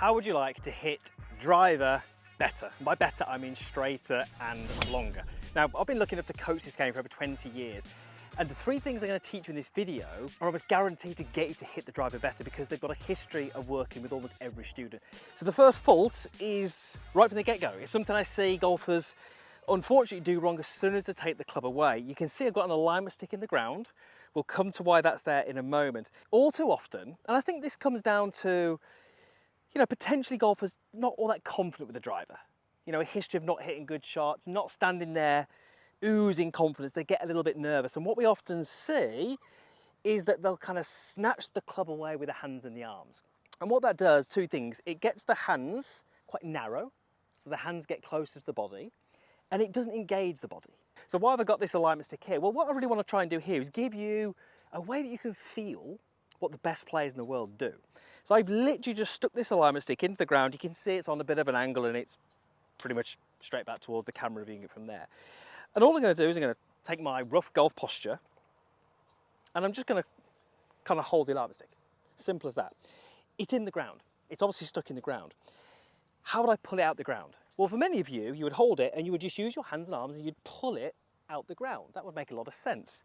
How would you like to hit driver better? And by better, I mean straighter and longer. Now, I've been lucky enough to coach this game for over 20 years. And the three things I'm going to teach you in this video are almost guaranteed to get you to hit the driver better because they've got a history of working with almost every student. So the first fault is right from the get-go. It's something I see golfers unfortunately do wrong as soon as they take the club away. You can see I've got an alignment stick in the ground. We'll come to why that's there in a moment. All too often, and I think this comes down to potentially golfers not all that confident with the driver. A history of not hitting good shots, not standing there oozing confidence. They get a little bit nervous. And what we often see is that they'll kind of snatch the club away with the hands and the arms. And what that does, two things. It gets the hands quite narrow, so the hands get closer to the body, and it doesn't engage the body. So why have I got this alignment stick here? Well, what I really want to try and do here is give you a way that you can feel what the best players in the world do. So I've literally just stuck this alignment stick into the ground. You can see it's on a bit of an angle and it's pretty much straight back towards the camera, viewing it from there. And all I'm going to do is I'm going to take my rough golf posture and I'm just going to kind of hold the alignment stick. Simple as that. It's in the ground. It's obviously stuck in the ground. How would I pull it out the ground? Well, for many of you, you would hold it and you would just use your hands and arms and you'd pull it out the ground. That would make a lot of sense.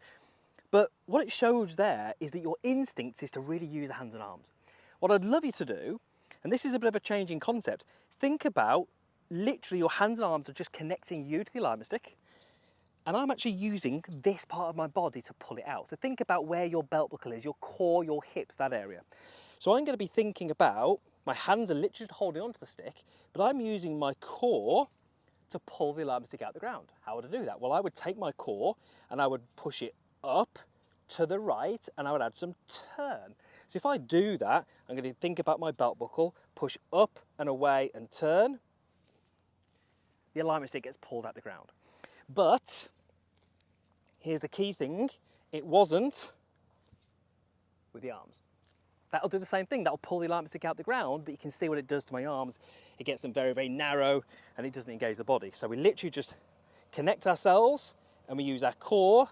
But what it shows there is that your instinct is to really use the hands and arms. What I'd love you to do, and this is a bit of a changing concept, think about literally your hands and arms are just connecting you to the alignment stick, and I'm actually using this part of my body to pull it out. So think about where your belt buckle is, your core, your hips, that area. So I'm going to be thinking about, my hands are literally holding onto the stick, but I'm using my core to pull the alignment stick out the ground. How would I do that? Well, I would take my core and I would push it up to the right and I would add some turn. So if I do that, I'm going to think about my belt buckle, push up and away and turn. The alignment stick gets pulled out the ground. But here's the key thing, it wasn't with the arms. That'll do the same thing, that'll pull the alignment stick out the ground, but you can see what it does to my arms. It gets them very, very narrow and it doesn't engage the body. So we literally just connect ourselves and we use our core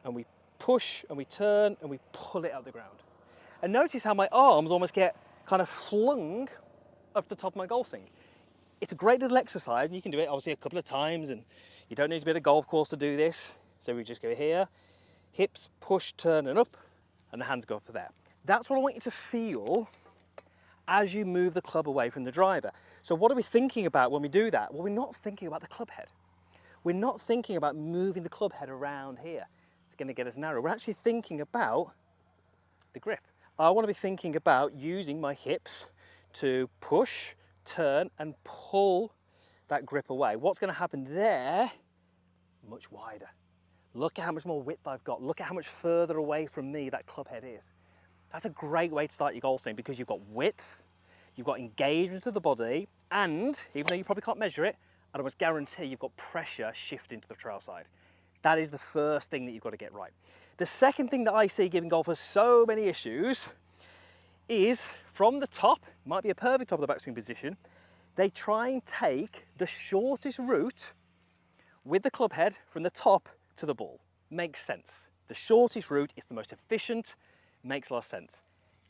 and we push and we turn and we pull it out the ground. And notice how my arms almost get kind of flung up to the top of my golf swing. It's a great little exercise and you can do it obviously a couple of times and you don't need to be at a golf course to do this. So we just go here, hips, push, turn and up, and the hands go up to there. That's what I want you to feel as you move the club away from the driver. So what are we thinking about when we do that? Well, we're not thinking about the club head. We're not thinking about moving the club head around here. It's going to get us narrow. We're actually thinking about the grip. I want to be thinking about using my hips to push, turn and pull that grip away. What's going to happen there? Much wider. Look at how much more width I've got. Look at how much further away from me that club head is. That's a great way to start your golf swing because you've got width, you've got engagement of the body, and even though you probably can't measure it, I'd almost guarantee you've got pressure shifting to the trail side. That is the first thing that you've got to get right. The second thing that I see giving golfers so many issues is from the top, might be a perfect top of the backswing position, they try and take the shortest route with the club head from the top to the ball. Makes sense. The shortest route is the most efficient, makes a lot of sense.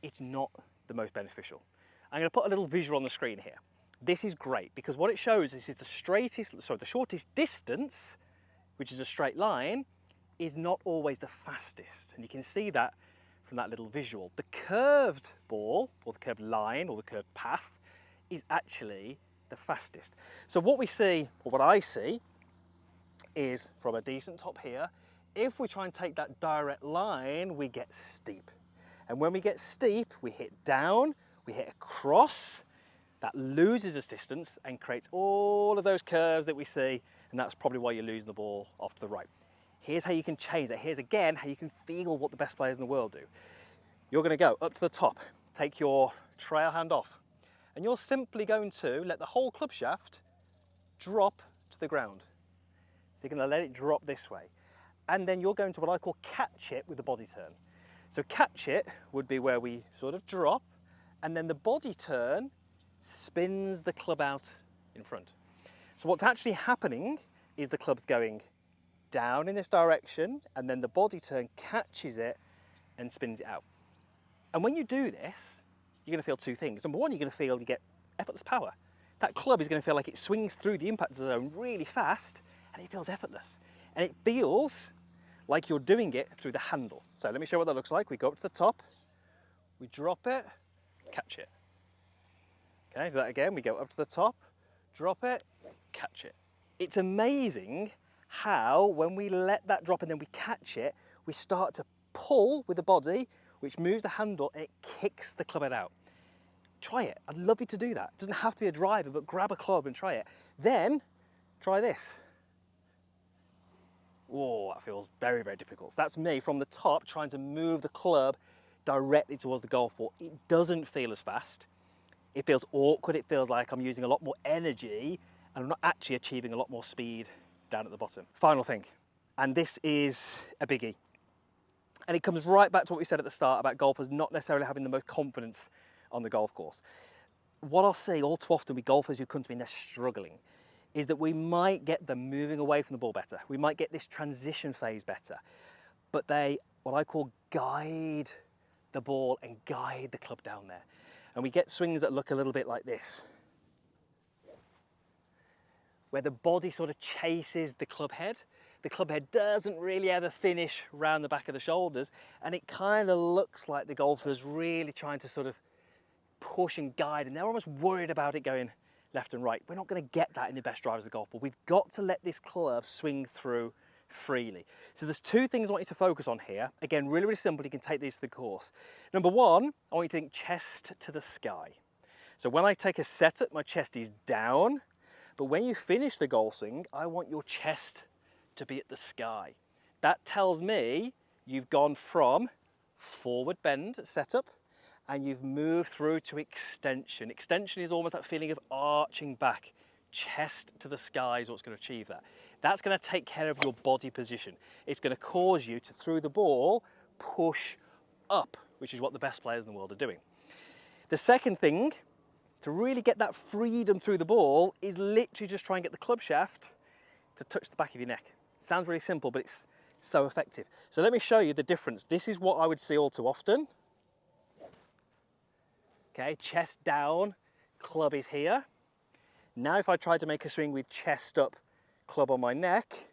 It's not the most beneficial. I'm going to put a little visual on the screen here. This is great because what it shows is the shortest distance, which is a straight line, is not always the fastest. And you can see that from that little visual. The curved ball, or the curved line, or the curved path, is actually the fastest. So what we see, or what I see, is from a decent top here, if we try and take that direct line, we get steep. And when we get steep, we hit down, we hit across, that loses us distance and creates all of those curves that we see, and that's probably why you're losing the ball off to the right. Here's how you can change that. Here's again how you can feel what the best players in the world do. You're going to go up to the top, take your trail hand off, and you're simply going to let the whole club shaft drop to the ground. So you're going to let it drop this way. And then you're going to what I call catch it with the body turn. So catch it would be where we sort of drop, and then the body turn spins the club out in front. So what's actually happening is the club's going down in this direction, and then the body turn catches it and spins it out. And when you do this, you're going to feel two things. Number one, you're going to feel you get effortless power. That club is going to feel like it swings through the impact zone really fast, and it feels effortless. And it feels like you're doing it through the handle. So let me show you what that looks like. We go up to the top, we drop it, catch it. Okay, do that again. We go up to the top, drop it, catch it. It's amazing how when we let that drop and then we catch it, we start to pull with the body, which moves the handle and it kicks the club head out. Try it. I'd love you to do that. It doesn't have to be a driver, but grab a club and try it. Then try this. Whoa, that feels very, very difficult. So that's me from the top trying to move the club directly towards the golf ball. It doesn't feel as fast. It feels awkward. It feels like I'm using a lot more energy and I'm not actually achieving a lot more speed down at the bottom. Final thing, and this is a biggie. And it comes right back to what we said at the start about golfers not necessarily having the most confidence on the golf course. What I'll see all too often with golfers who come to me and they're struggling is that we might get them moving away from the ball better. We might get this transition phase better, but they, what I call, guide the ball and guide the club down there. And we get swings that look a little bit like this, where the body sort of chases the club head. The club head doesn't really ever finish round the back of the shoulders, and it kind of looks like the golfer's really trying to sort of push and guide, and they're almost worried about it going left and right. We're not going to get that in the best drivers of the golf ball. We've got to let this club swing through freely. So there's two things I want you to focus on here. Again, really, really simple. You can take these to the course. Number one, I want you to think chest to the sky. So when I take a setup, my chest is down, but when you finish the golf swing, I want your chest to be at the sky. That tells me you've gone from forward bend setup and you've moved through to extension. Extension is almost that feeling of arching back. Chest to the sky is what's going to achieve that. That's going to take care of your body position. It's going to cause you to, through the ball, push up, which is what the best players in the world are doing. The second thing, to really get that freedom through the ball, is literally just try and get the club shaft to touch the back of your neck. Sounds really simple, but it's so effective. So let me show you the difference. This is what I would see all too often. Okay, chest down, club is here. Now if I try to make a swing with chest up, club on my neck,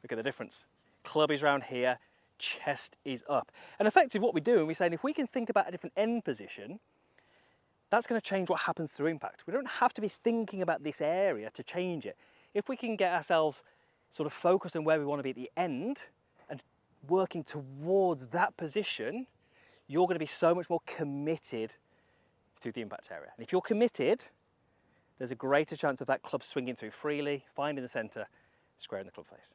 look at the difference. Club is round here, chest is up. And effectively what we're doing, we're saying if we can think about a different end position, that's going to change what happens through impact. We don't have to be thinking about this area to change it. If we can get ourselves sort of focused on where we want to be at the end and working towards that position, you're going to be so much more committed to the impact area. And if you're committed, there's a greater chance of that club swinging through freely, finding the centre, squaring the club face.